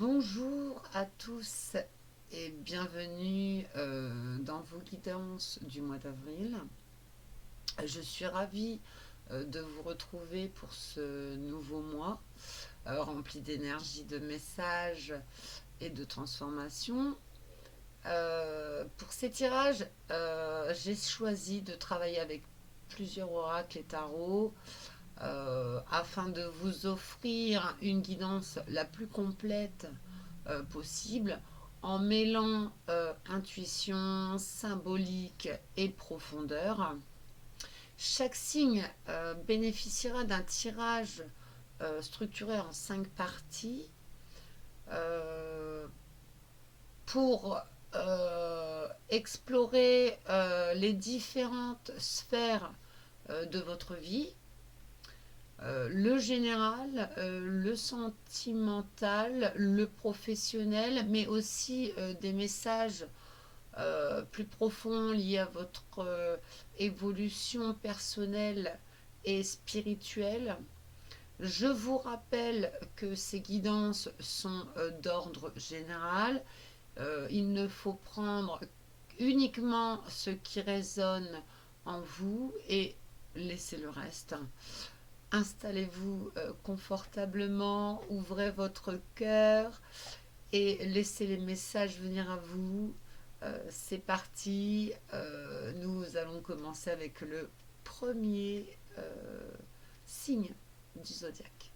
Bonjour à tous et bienvenue dans vos guidances du mois d'avril. Je suis ravie de vous retrouver pour ce nouveau mois rempli d'énergie, de messages et de transformation. Pour ces tirages, j'ai choisi de travailler avec plusieurs oracles et tarots afin de vous offrir une guidance la plus complète possible en mêlant intuition, symbolique et profondeur. Chaque signe bénéficiera d'un tirage structuré en 5 parties pour explorer les différentes sphères de votre vie, le général, le sentimental, le professionnel, mais aussi des messages plus profonds liés à votre évolution personnelle et spirituelle. Je vous rappelle que ces guidances sont d'ordre général. Il ne faut prendre uniquement ce qui résonne en vous et laisser le reste. Installez-vous confortablement, ouvrez votre cœur et laissez les messages venir à vous. C'est parti. Nous allons commencer avec le premier signe du zodiaque.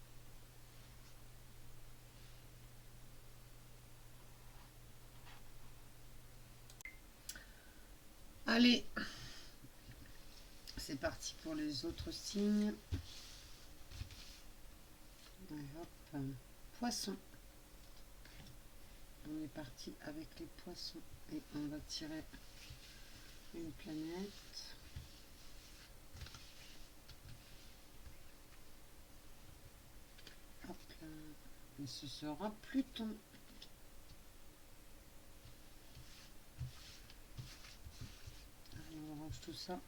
Allez, c'est parti pour les autres signes. Hop. Poisson. On est parti avec les poissons et on va tirer une planète. Hop là. Et ce sera Pluton. Allez, on range tout ça.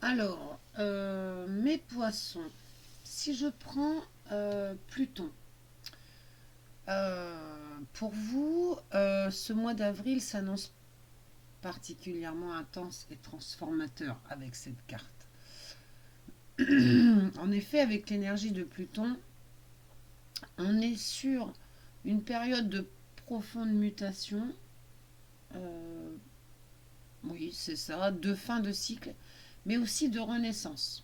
Alors, mes poissons, si je prends Pluton, pour vous, ce mois d'avril s'annonce particulièrement intense et transformateur avec cette carte. En effet, avec l'énergie de Pluton, on est sur une période de profonde mutation. Oui, c'est ça, de fin de cycle, mais aussi de renaissance.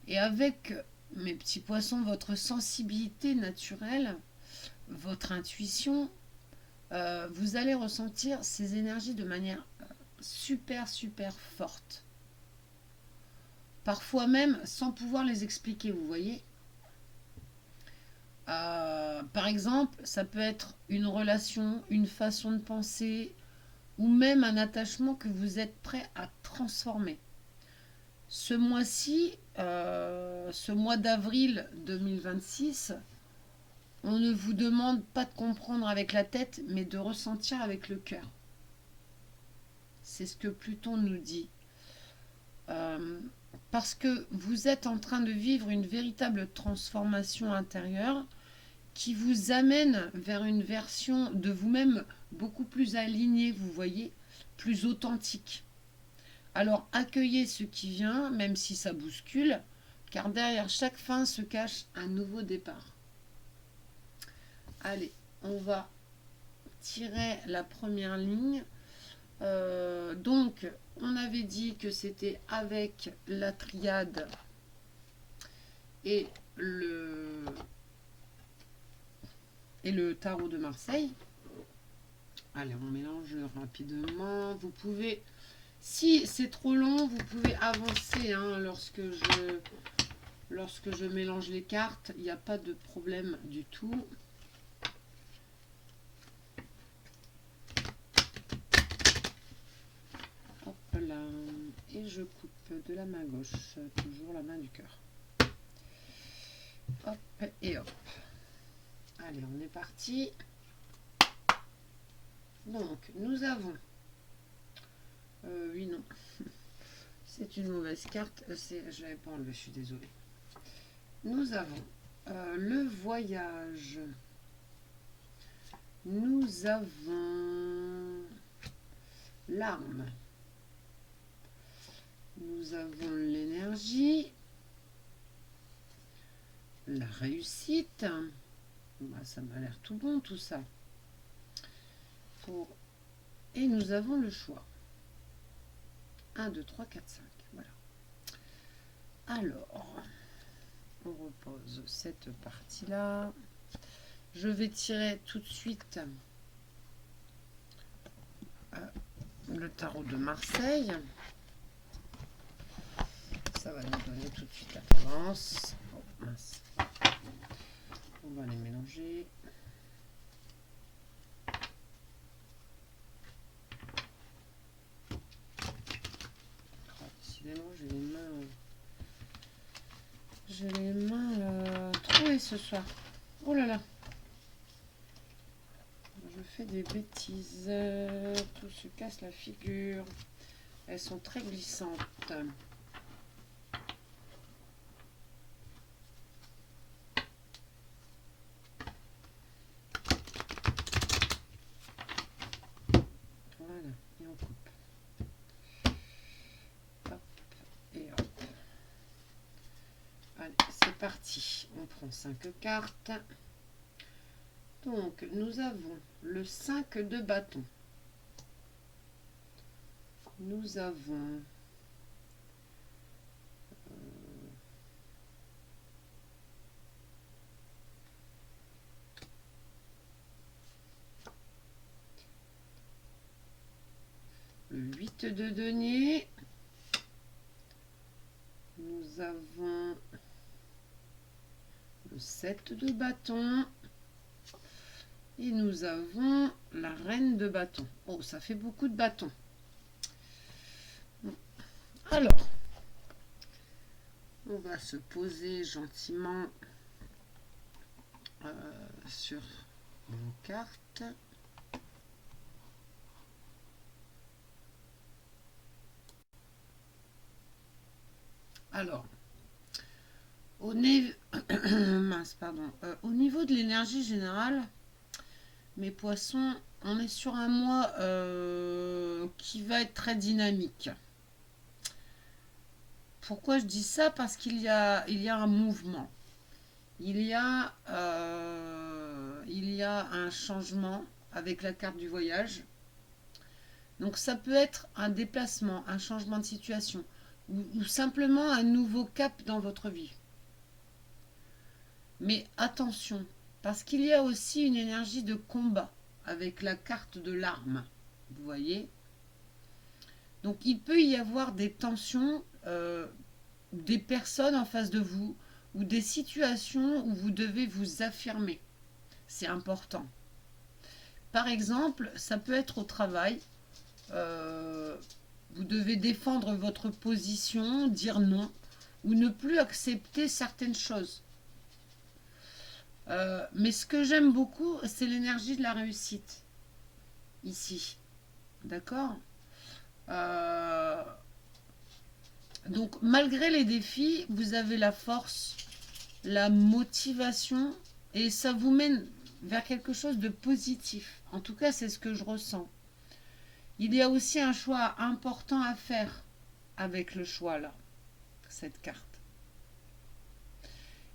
Et avec mes petits poissons, votre sensibilité naturelle, votre intuition, vous allez ressentir ces énergies de manière super forte. Parfois même sans pouvoir les expliquer, vous voyez. Par exemple, ça peut être une relation, une façon de penser, ou même un attachement que vous êtes prêt à transformer. Ce mois-ci, ce mois d'avril 2026, on ne vous demande pas de comprendre avec la tête, mais de ressentir avec le cœur. C'est ce que Pluton nous dit. Parce que vous êtes en train de vivre une véritable transformation intérieure qui vous amène vers une version de vous-même beaucoup plus alignée, vous voyez, plus authentique. Alors accueillez ce qui vient, même si ça bouscule, car derrière chaque fin se cache un nouveau départ. Allez, on va tirer la première ligne. Donc, on avait dit que c'était avec la triade et le tarot de Marseille. Allez, on mélange rapidement. Vous pouvez, si c'est trop long, vous pouvez avancer lorsque Lorsque je mélange les cartes, il n'y a pas de problème du tout. Hop là. Et je coupe de la main gauche, toujours la main du cœur. Hop et hop. Allez, on est parti. Donc, nous avons... oui, non. C'est une mauvaise carte. Je ne l'avais pas enlevée, je suis désolée. Nous avons le voyage. Nous avons l'arme. Nous avons l'énergie. La réussite. Bah, ça m'a l'air tout bon tout ça. Et nous avons le choix. 1, 2, 3, 4, 5. Voilà. Alors, on repose cette partie-là. Je vais tirer tout de suite le tarot de Marseille. Ça va nous donner tout de suite la tendance. Oh, mince. On va les mélanger. Oh, décidément, j'ai les mains trouées ce soir. Oh là là. Je fais des bêtises. Tout se casse la figure. Elles sont très glissantes. Voilà, et on coupe. Hop, et hop. Allez, c'est parti. On prend 5 cartes. Donc, nous avons le 5 de bâton. Nous avons le 8 de denier. Nous avons le 7 de bâton. Et nous avons la reine de bâton. Oh, ça fait beaucoup de bâtons. Alors, on va se poser gentiment sur vos cartes. Alors, au niveau de l'énergie générale, mes poissons, on est sur un mois qui va être très dynamique. Pourquoi je dis ça? Parce qu'il y a un mouvement. Il y a un changement avec la carte du voyage. Donc ça peut être un déplacement, un changement de situation ou simplement un nouveau cap dans votre vie. Mais attention, parce qu'il y a aussi une énergie de combat avec la carte de l'arme. Vous voyez? Donc il peut y avoir des tensions, des personnes en face de vous ou des situations où vous devez vous affirmer. C'est important. Par exemple, ça peut être au travail. Vous devez défendre votre position, dire non ou ne plus accepter certaines choses. Mais ce que j'aime beaucoup, c'est l'énergie de la réussite. Ici. D'accord? Donc, malgré les défis, vous avez la force, la motivation et ça vous mène vers quelque chose de positif. En tout cas, c'est ce que je ressens. Il y a aussi un choix important à faire avec le choix là, cette carte.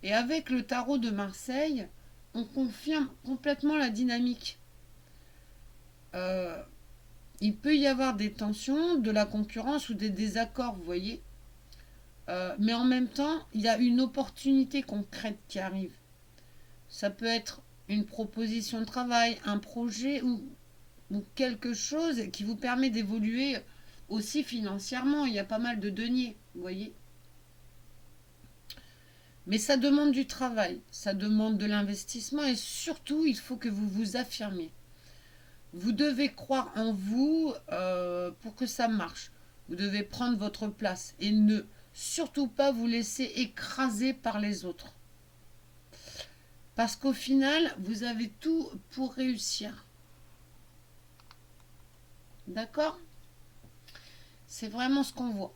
Et avec le tarot de Marseille, on confirme complètement la dynamique. Il peut y avoir des tensions, de la concurrence ou des désaccords, vous voyez. Mais en même temps, il y a une opportunité concrète qui arrive. Ça peut être une proposition de travail, un projet ou quelque chose qui vous permet d'évoluer aussi financièrement. Il y a pas mal de deniers, vous voyez. Mais ça demande du travail, ça demande de l'investissement et surtout, il faut que vous vous affirmiez. Vous devez croire en vous pour que ça marche. Vous devez prendre votre place et ne surtout pas vous laisser écraser par les autres. Parce qu'au final, vous avez tout pour réussir. D'accord? C'est vraiment ce qu'on voit.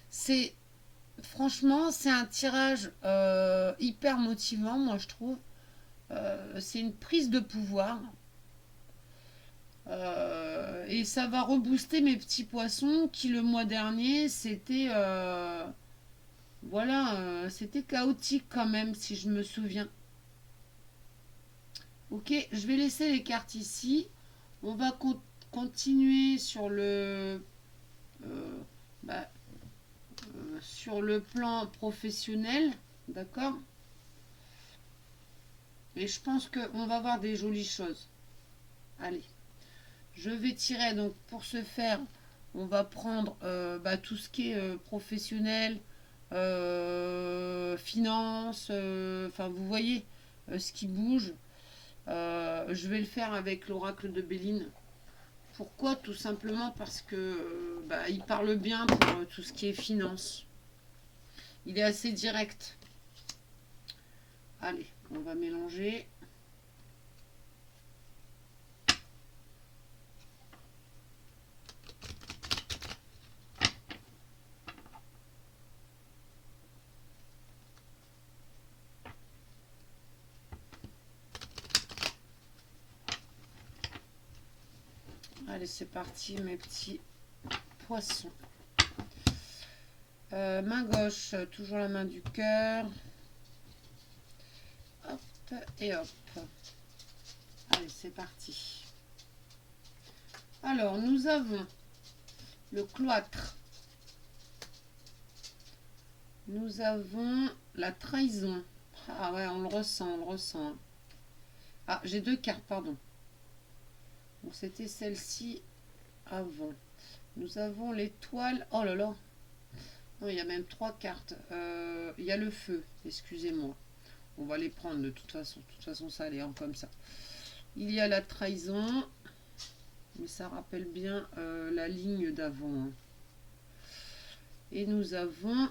C'est franchement, c'est un tirage hyper motivant, moi je trouve. C'est une prise de pouvoir. Et ça va rebooster mes petits poissons qui le mois dernier c'était voilà c'était chaotique quand même si je me souviens. Ok, je vais laisser les cartes ici. On va continuer sur euh, bah, sur le plan professionnel, d'accord. Et je pense qu'on va voir des jolies choses. Allez. Je vais tirer, donc pour ce faire, on va prendre tout ce qui est professionnel, finance, enfin vous voyez ce qui bouge. Je vais le faire avec l'oracle de Béline. Pourquoi? Tout simplement parce que il parle bien pour tout ce qui est finance. Il est assez direct. Allez, on va mélanger. Allez, c'est parti, mes petits poissons. Main gauche, toujours la main du cœur. Hop et hop. Allez, c'est parti. Alors, nous avons le cloître. Nous avons la trahison. Ah ouais, on le ressent, on le ressent. Ah, j'ai deux cartes, pardon. Donc, c'était celle-ci avant. Nous avons l'étoile. Oh là là. Non, il y a même trois cartes. Il y a le feu, excusez-moi. On va les prendre de toute façon. De toute façon, ça allait comme ça. Il y a la trahison. Mais ça rappelle bien la ligne d'avant. Et nous avons...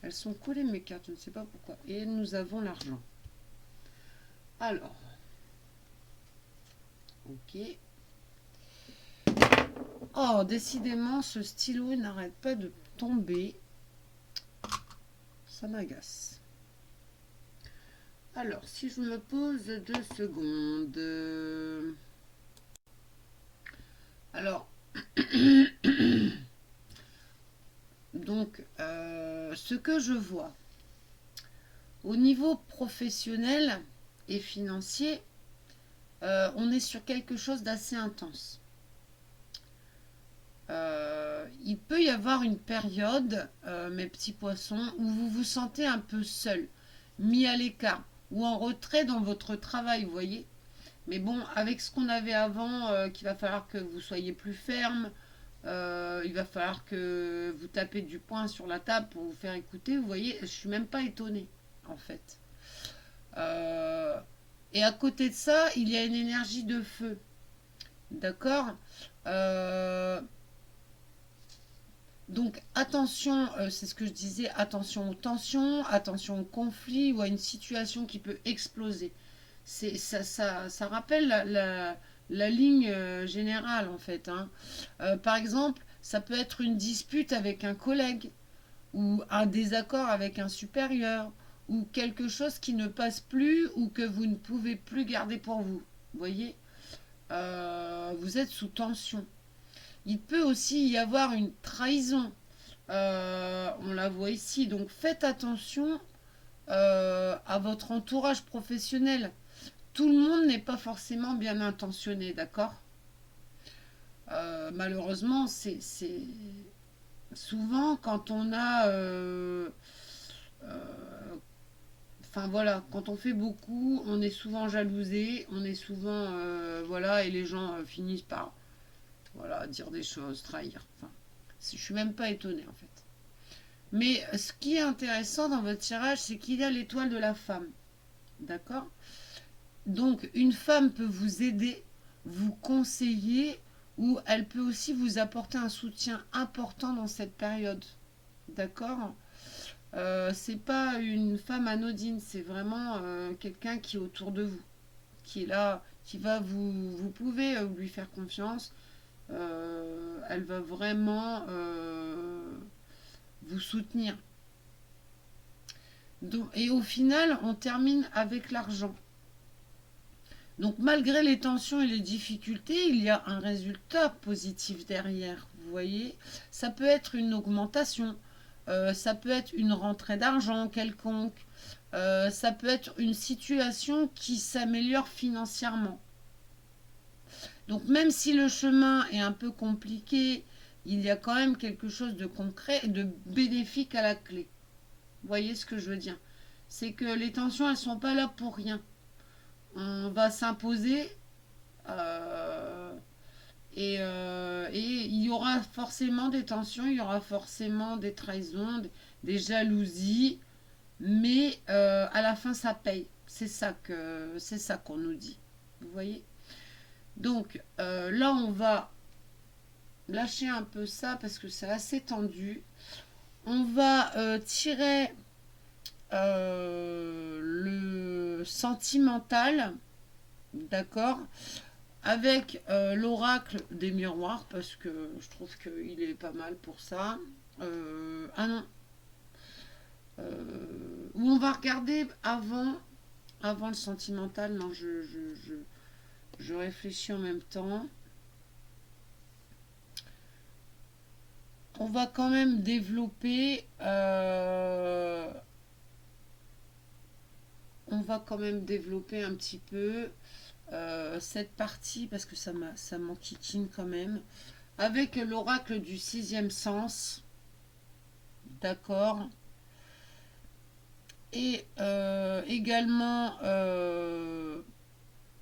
Elles sont collées mes cartes, je ne sais pas pourquoi. Et nous avons l'argent. Alors. Ok. Oh, décidément, ce stylo n'arrête pas de tomber. Ça m'agace. Alors, si je me pose 2 secondes. Alors, donc, ce que je vois au niveau professionnel et financier, on est sur quelque chose d'assez intense. Il peut y avoir une période, mes petits poissons, où vous vous sentez un peu seul, mis à l'écart ou en retrait dans votre travail, vous voyez. Mais bon, avec ce qu'on avait avant, qu'il va falloir que vous soyez plus ferme, il va falloir que vous tapez du poing sur la table pour vous faire écouter, vous voyez, je suis même pas étonnée, en fait. Euh, et à côté de ça, il y a une énergie de feu, d'accord. Euh, Donc attention, c'est ce que je disais, attention aux tensions, attention aux conflits ou à une situation qui peut exploser. Ça rappelle la ligne générale en fait, hein. Par exemple, ça peut être une dispute avec un collègue ou un désaccord avec un supérieur ou quelque chose qui ne passe plus ou que vous ne pouvez plus garder pour vous. Vous voyez. Vous êtes sous tension. Il peut aussi y avoir une trahison. On la voit ici. Donc faites attention à votre entourage professionnel. Tout le monde n'est pas forcément bien intentionné, d'accord. Malheureusement, c'est souvent quand on a... Enfin voilà, quand on fait beaucoup, on est souvent jalousé, on est souvent... voilà, et les gens finissent par voilà, dire des choses, trahir. Enfin, je suis même pas étonnée en fait. Mais ce qui est intéressant dans votre tirage, c'est qu'il y a l'étoile de la femme. D'accord? Donc, une femme peut vous aider, vous conseiller, ou elle peut aussi vous apporter un soutien important dans cette période. D'accord? C'est pas une femme anodine, c'est vraiment quelqu'un qui est autour de vous, qui est là, qui va vous pouvez lui faire confiance. Elle va vraiment vous soutenir. Donc, et au final, on termine avec l'argent. Donc malgré les tensions et les difficultés, il y a un résultat positif derrière. Vous voyez, ça peut être une augmentation, ça peut être une rentrée d'argent quelconque, ça peut être une situation qui s'améliore financièrement. Donc même si le chemin est un peu compliqué, il y a quand même quelque chose de concret et de bénéfique à la clé. Vous voyez ce que je veux dire? C'est que les tensions, elles ne sont pas là pour rien. On va s'imposer euh, et il y aura forcément des tensions, il y aura forcément des trahisons, des jalousies, mais à la fin ça paye. C'est ça qu'on nous dit. Vous voyez? Donc là on va lâcher un peu ça parce que c'est assez tendu. On va tirer le sentimental, d'accord, avec l'oracle des miroirs, parce que je trouve qu'il est pas mal pour ça. Ah non, où on va regarder avant le sentimental. Non, je réfléchis en même temps. On va quand même développer. On va quand même développer un petit peu cette partie parce que ça m'enquiquine quand même. Avec l'oracle du sixième sens, d'accord. Et également,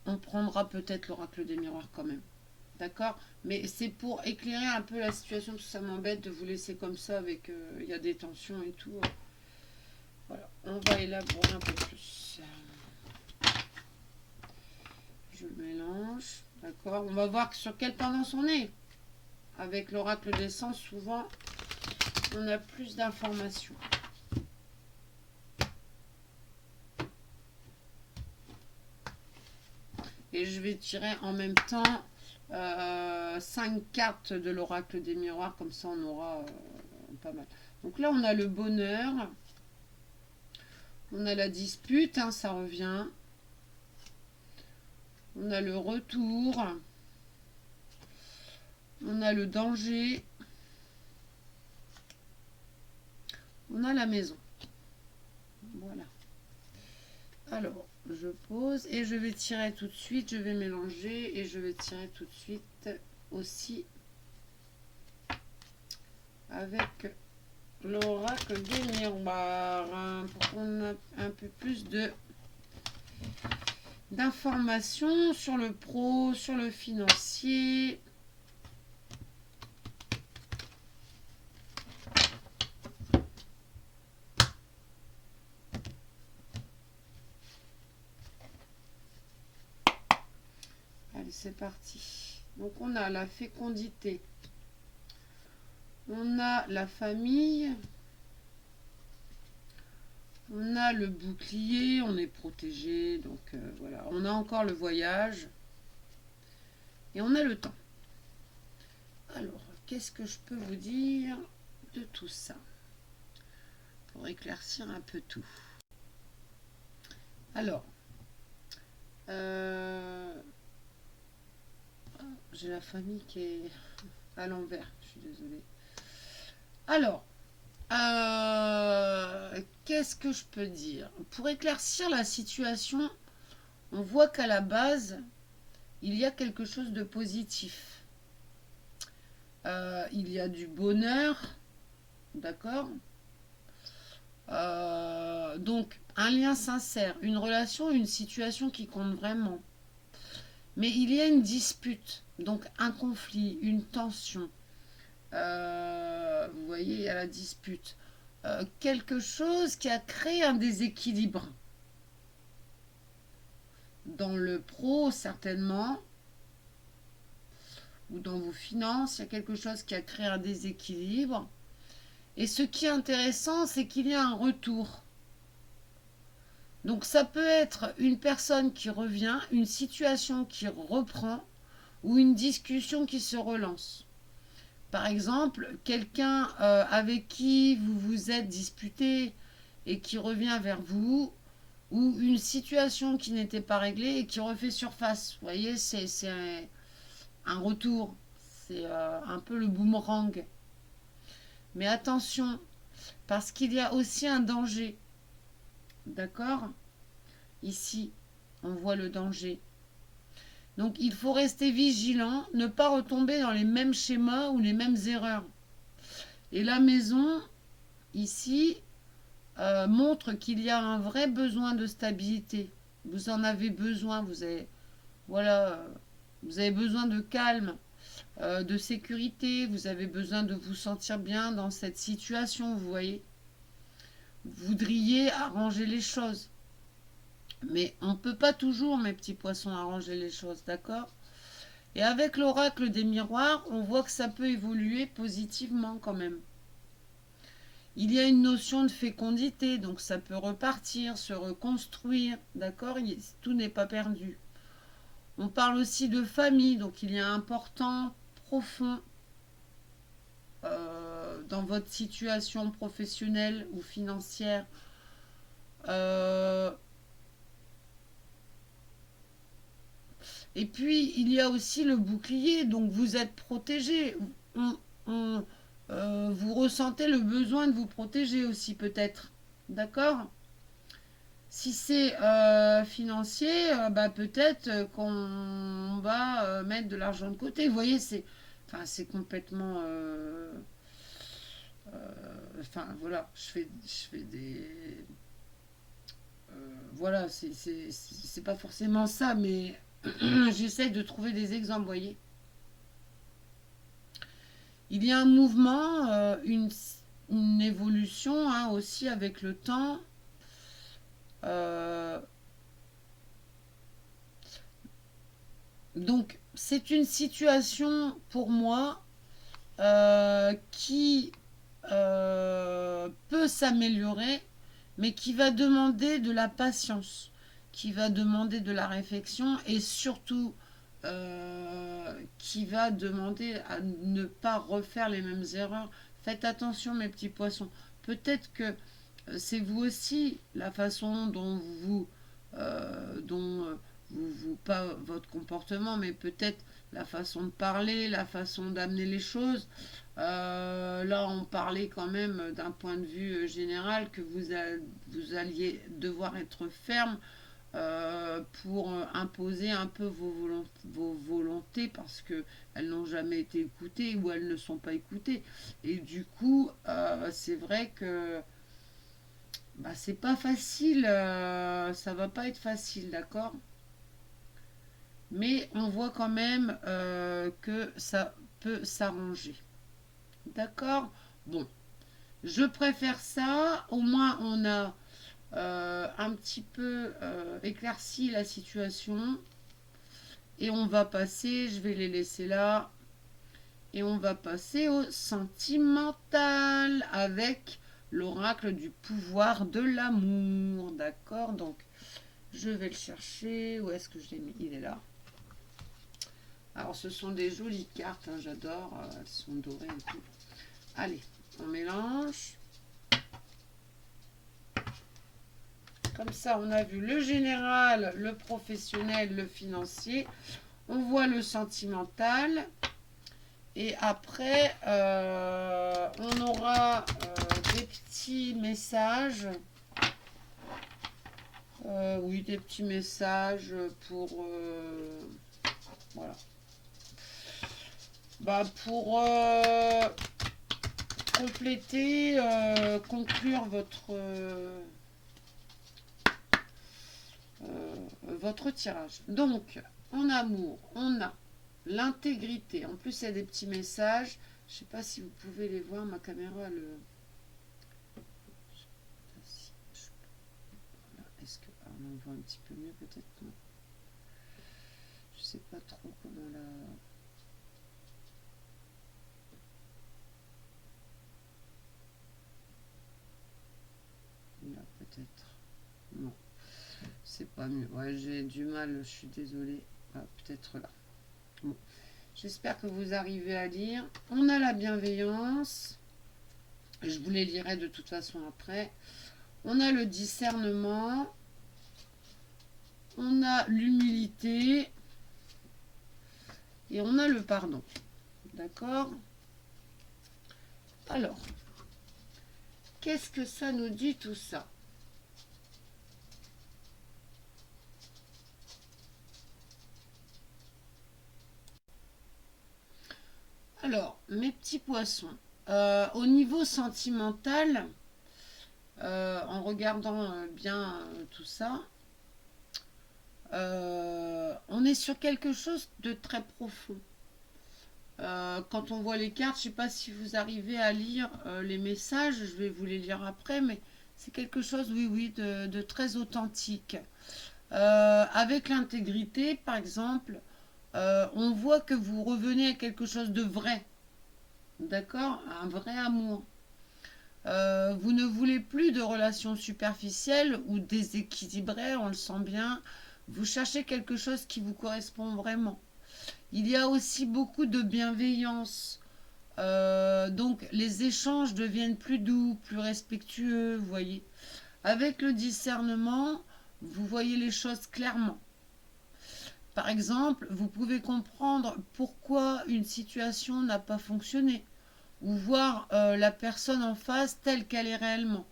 on prendra peut-être l'oracle des miroirs quand même. D'accord. Mais c'est pour éclairer un peu la situation, parce que ça m'embête de vous laisser comme ça avec... Il y a des tensions et tout. Voilà. On va élaborer un peu plus. Je mélange. D'accord. On va voir sur quelle tendance on est. Avec l'oracle des sens, souvent, on a plus d'informations. Et je vais tirer en même temps 5 cartes de l'oracle des miroirs, comme ça on aura pas mal. Donc là on a le bonheur, on a la dispute, hein, ça revient, on a le retour, on a le danger, on a la maison. Voilà. Alors, je pose et je vais tirer tout de suite, je vais mélanger et je vais tirer tout de suite aussi avec l'oracle des miroirs pour qu'on ait un peu plus d'informations sur le pro, sur le financier. Allez, c'est parti. Donc on a la fécondité, on a la famille, on a le bouclier, on est protégé, donc voilà. On a encore le voyage et on a le temps. Alors, qu'est-ce que je peux vous dire de tout ça pour éclaircir un peu tout? Alors, j'ai la famille qui est à l'envers, je suis désolée. Alors, qu'est-ce que je peux dire? Pour éclaircir la situation, on voit qu'à la base, il y a quelque chose de positif. Il y a du bonheur, d'accord? Donc, un lien sincère, une relation, une situation qui compte vraiment. Mais il y a une dispute, donc un conflit, une tension. Vous voyez, il y a la dispute. quelque chose qui a créé un déséquilibre. Dans le pro, certainement, ou dans vos finances, il y a quelque chose qui a créé un déséquilibre. Et ce qui est intéressant, c'est qu'il y a un retour. Donc ça peut être une personne qui revient, une situation qui reprend, ou une discussion qui se relance. Par exemple, quelqu'un avec qui vous vous êtes disputé et qui revient vers vous, ou une situation qui n'était pas réglée et qui refait surface. Vous voyez, c'est un retour. C'est un peu le boomerang. Mais attention, parce qu'il y a aussi un danger. D'accord? Ici, on voit le danger. Donc il faut rester vigilant, ne pas retomber dans les mêmes schémas ou les mêmes erreurs. Et la maison, ici, montre qu'il y a un vrai besoin de stabilité. Vous en avez besoin, voilà, vous avez besoin de calme, de sécurité, vous avez besoin de vous sentir bien dans cette situation, vous voyez. Vous voudriez arranger les choses. Mais on ne peut pas toujours, mes petits poissons, arranger les choses, d'accord? Et avec l'oracle des miroirs, on voit que ça peut évoluer positivement quand même. Il y a une notion de fécondité, donc ça peut repartir, se reconstruire, d'accord? Tout n'est pas perdu. On parle aussi de famille, donc il y a un important, profond dans votre situation professionnelle ou financière. Et puis, il y a aussi le bouclier, donc vous êtes protégé. On- on- vous ressentez le besoin de vous protéger aussi, peut-être. D'accord? Si c'est financier, bah, peut-être qu'on va mettre de l'argent de côté. Vous voyez, c'est complètement. Enfin, voilà, je fais des. Voilà, c'est pas forcément ça, mais j'essaye de trouver des exemples, vous voyez. Il y a un mouvement, une évolution hein, aussi avec le temps. Euh, donc, c'est une situation pour moi qui peut s'améliorer, mais qui va demander de la patience, qui va demander de la réflexion et surtout qui va demander à ne pas refaire les mêmes erreurs. Faites attention, mes petits poissons. Peut-être que c'est vous aussi la façon dont pas votre comportement, mais peut-être la façon de parler, la façon d'amener les choses. Là, on parlait quand même d'un point de vue général que vous alliez devoir être ferme pour imposer un peu vos volontés parce que elles n'ont jamais été écoutées ou elles ne sont pas écoutées. Et du coup, c'est vrai que bah, c'est pas facile, ça va pas être facile, d'accord? Mais on voit quand même que ça peut s'arranger. D'accord? Bon, je préfère ça. Au moins, on a un petit peu éclairci la situation. Et on va passer, je vais les laisser là. Et on va passer au sentimental avec l'oracle du pouvoir de l'amour. D'accord? Donc, je vais le chercher. Où est-ce que je l'ai mis? Il est là. Alors, ce sont des jolies cartes. Hein, j'adore. Elles sont dorées et tout. Allez, on mélange. Comme ça, on a vu le général, le professionnel, le financier. On voit le sentimental. Et après, on aura des petits messages. Oui, des petits messages pour... voilà. Bah, pour compléter, conclure votre tirage. Donc, en amour, on a l'intégrité. En plus, il y a des petits messages. Je ne sais pas si vous pouvez les voir. Ma caméra, voit un petit peu mieux peut-être. Non. Je sais pas trop comment la... Là peut-être. Non. C'est pas mieux. Ouais, j'ai du mal, je suis désolée. Ah, peut-être là. Bon. J'espère que vous arrivez à lire. On a la bienveillance. Je vous les lirai de toute façon après. On a le discernement. On a l'humilité. Et on a le pardon. D'accord? Alors, qu'est-ce que ça nous dit tout ça? Alors, mes petits poissons, au niveau sentimental, en regardant bien tout ça, on est sur quelque chose de très profond. Quand on voit les cartes, je ne sais pas si vous arrivez à lire les messages, je vais vous les lire après, mais c'est quelque chose, oui, oui, de très authentique. Avec l'intégrité, par exemple, on voit que vous revenez à quelque chose de vrai, d'accord? Un vrai amour. Vous ne voulez plus de relations superficielles ou déséquilibrées, on le sent bien. Vous cherchez quelque chose qui vous correspond vraiment. Il y a aussi beaucoup de bienveillance. Donc les échanges deviennent plus doux, plus respectueux, vous voyez. Avec le discernement, vous voyez les choses clairement. Par exemple, vous pouvez comprendre pourquoi une situation n'a pas fonctionné ou voir la personne en face telle qu'elle est réellement.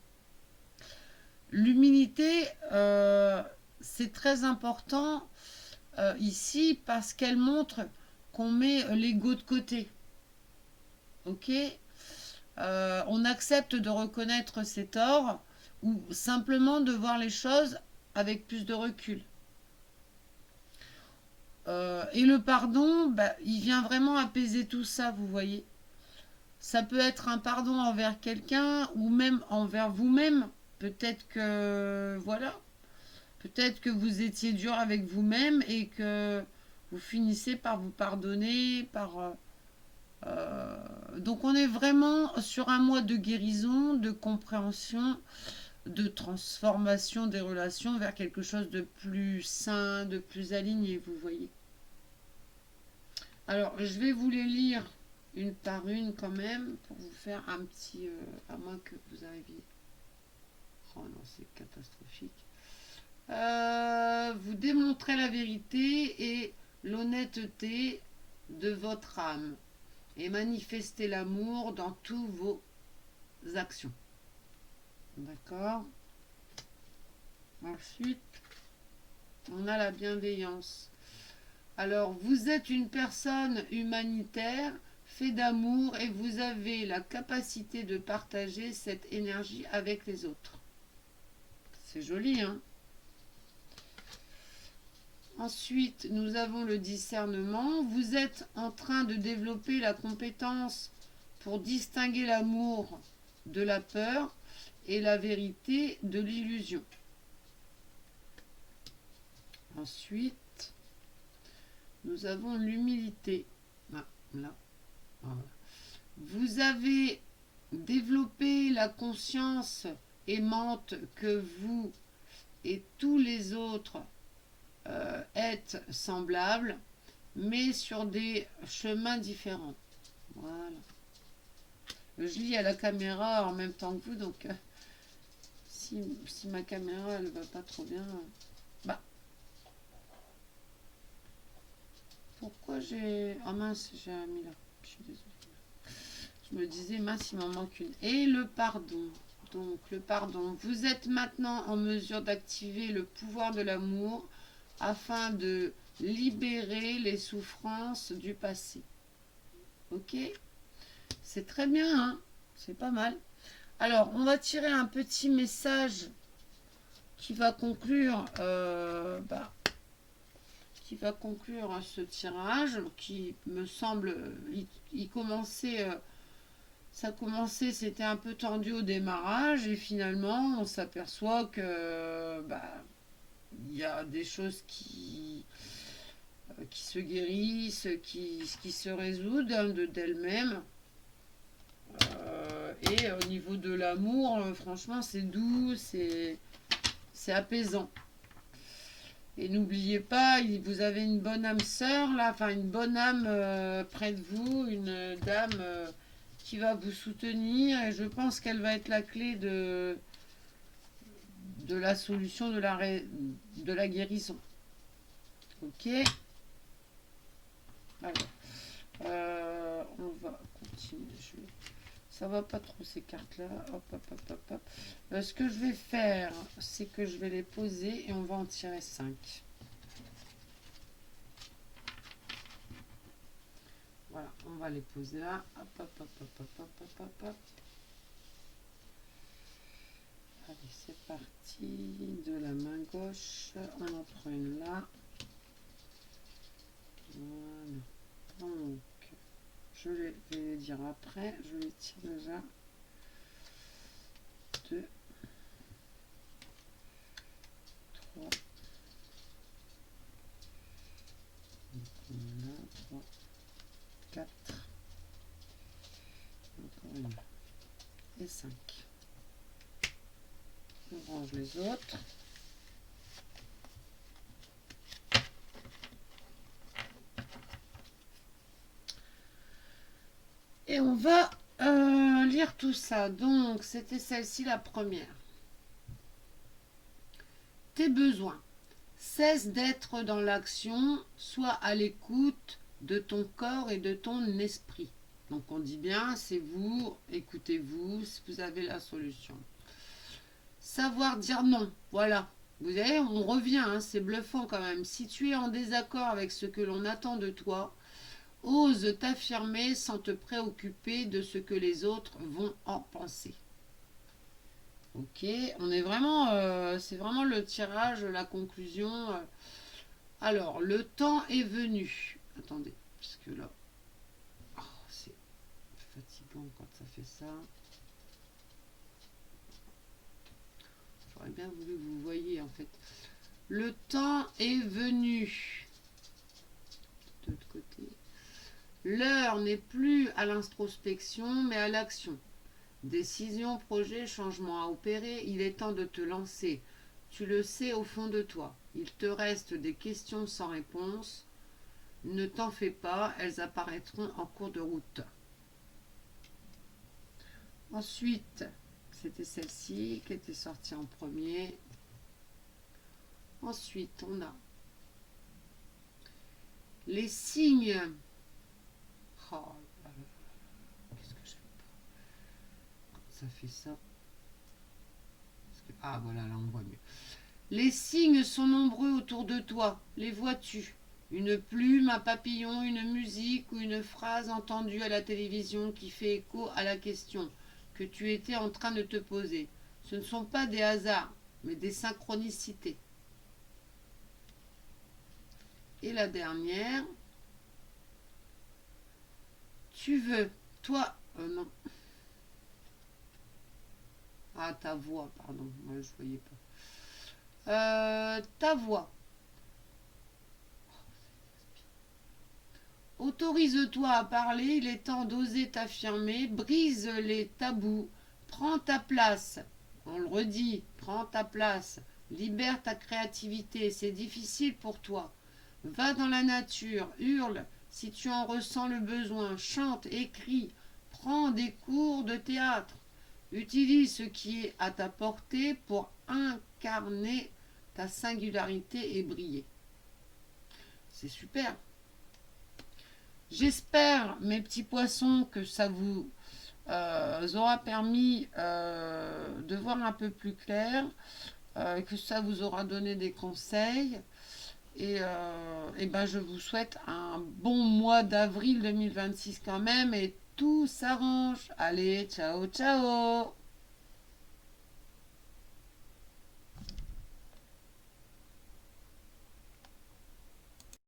L'humilité, c'est très important ici parce qu'elle montre qu'on met l'ego de côté. Ok, on accepte de reconnaître ses torts ou simplement de voir les choses avec plus de recul. Et le pardon, bah, il vient vraiment apaiser tout ça, vous voyez. Ça peut être un pardon envers quelqu'un ou même envers vous-même. Peut-être que, voilà, peut-être que vous étiez dur avec vous-même et que vous finissez par vous pardonner, donc on est vraiment sur un mois de guérison, de compréhension, de transformation des relations vers quelque chose de plus sain, de plus aligné, vous voyez. Alors, je vais vous les lire une par une quand même, pour vous faire un petit... à moins que vous arriviez... Oh non, c'est catastrophique. Vous démontrez la vérité et l'honnêteté de votre âme et manifestez l'amour dans tous vos actions. D'accord? Ensuite, on a la bienveillance. Alors, vous êtes une personne humanitaire, fait d'amour et vous avez la capacité de partager cette énergie avec les autres. C'est joli, hein? Ensuite, nous avons le discernement. Vous êtes en train de développer la compétence pour distinguer l'amour de la peur et la vérité de l'illusion. Ensuite, nous avons l'humilité. Ah, là. Voilà. Vous avez développé la conscience aimante que vous et tous les autres êtes semblables, mais sur des chemins différents. Voilà. Je lis à la caméra en même temps que vous, donc si ma caméra elle va pas trop bien, bah pourquoi j'ai... Ah mince, j'ai mis là. Je suis désolée. Je me disais, mince, il m'en manque une. Et le pardon. Donc, le pardon. Vous êtes maintenant en mesure d'activer le pouvoir de l'amour afin de libérer les souffrances du passé. Ok? C'est très bien, hein? C'est pas mal. Alors, on va tirer un petit message qui va conclure qui va conclure ce tirage qui me semble, il commençait, ça commençait, c'était un peu tendu au démarrage et finalement on s'aperçoit que il y a des choses qui se guérissent, qui se résoudent d'elles-mêmes. Et au niveau de l'amour, franchement, c'est doux, c'est apaisant. Et n'oubliez pas, vous avez une bonne âme sœur, là, enfin une bonne âme près de vous, une dame qui va vous soutenir. Et je pense qu'elle va être la clé de la solution, de la guérison. Ok. Alors, on va continuer. Ça va pas trop ces cartes-là. Hop, hop, hop, hop, hop. Ce que je vais faire, c'est que je vais les poser et on va en tirer 5. Voilà, on va les poser là. Hop, hop, hop, hop, hop, hop, hop, hop, hop. Allez, c'est parti. De la main gauche, on en prend une là. Voilà. Donc, je vais les dire après. Je les tire déjà. 2, 3. Donc, on a 3, 4. Encore une. Et 5. On range les autres. Et on va lire tout ça. Donc, c'était celle-ci la première. Tes besoins. Cesse d'être dans l'action, sois à l'écoute de ton corps et de ton esprit. Donc, on dit bien, c'est vous, écoutez-vous, si vous avez la solution. Savoir dire non, voilà. Vous voyez, on revient, hein, c'est bluffant quand même. Si tu es en désaccord avec ce que l'on attend de toi, ose t'affirmer sans te préoccuper de ce que les autres vont en penser. Ok, on est vraiment, c'est vraiment le tirage, la conclusion. Alors, le temps est venu. Attendez, parce que là, oh, c'est fatigant quand ça fait ça. J'aurais bien voulu que vous voyiez en fait. Le temps est venu. De l'autre côté. L'heure n'est plus à l'introspection, mais à l'action. Décision, projet, changement à opérer, il est temps de te lancer. Tu le sais au fond de toi. Il te reste des questions sans réponse. Ne t'en fais pas, elles apparaîtront en cours de route. Ensuite, c'était celle-ci qui était sortie en premier. Ensuite, on a les signes. Oh, qu'est-ce que j'aime pas. Ça fait ça. Ah voilà, là on voit mieux. Les signes sont nombreux autour de toi. Les vois-tu? Une plume, un papillon, une musique ou une phrase entendue à la télévision qui fait écho à la question que tu étais en train de te poser. Ce ne sont pas des hasards, mais des synchronicités. Et la dernière. Tu veux, toi, non. Ah, ta voix, pardon, moi je voyais pas. Ta voix. Autorise-toi à parler, il est temps d'oser t'affirmer, brise les tabous, prends ta place. On le redit, prends ta place, libère ta créativité, c'est difficile pour toi. Va dans la nature, hurle si tu en ressens le besoin, chante, écris, prends des cours de théâtre. Utilise ce qui est à ta portée pour incarner ta singularité et briller. C'est super. J'espère, mes petits poissons, que ça vous aura permis de voir un peu plus clair, que ça vous aura donné des conseils. Et ben je vous souhaite un bon mois d'avril 2026 quand même, et tout s'arrange. Allez, ciao, ciao!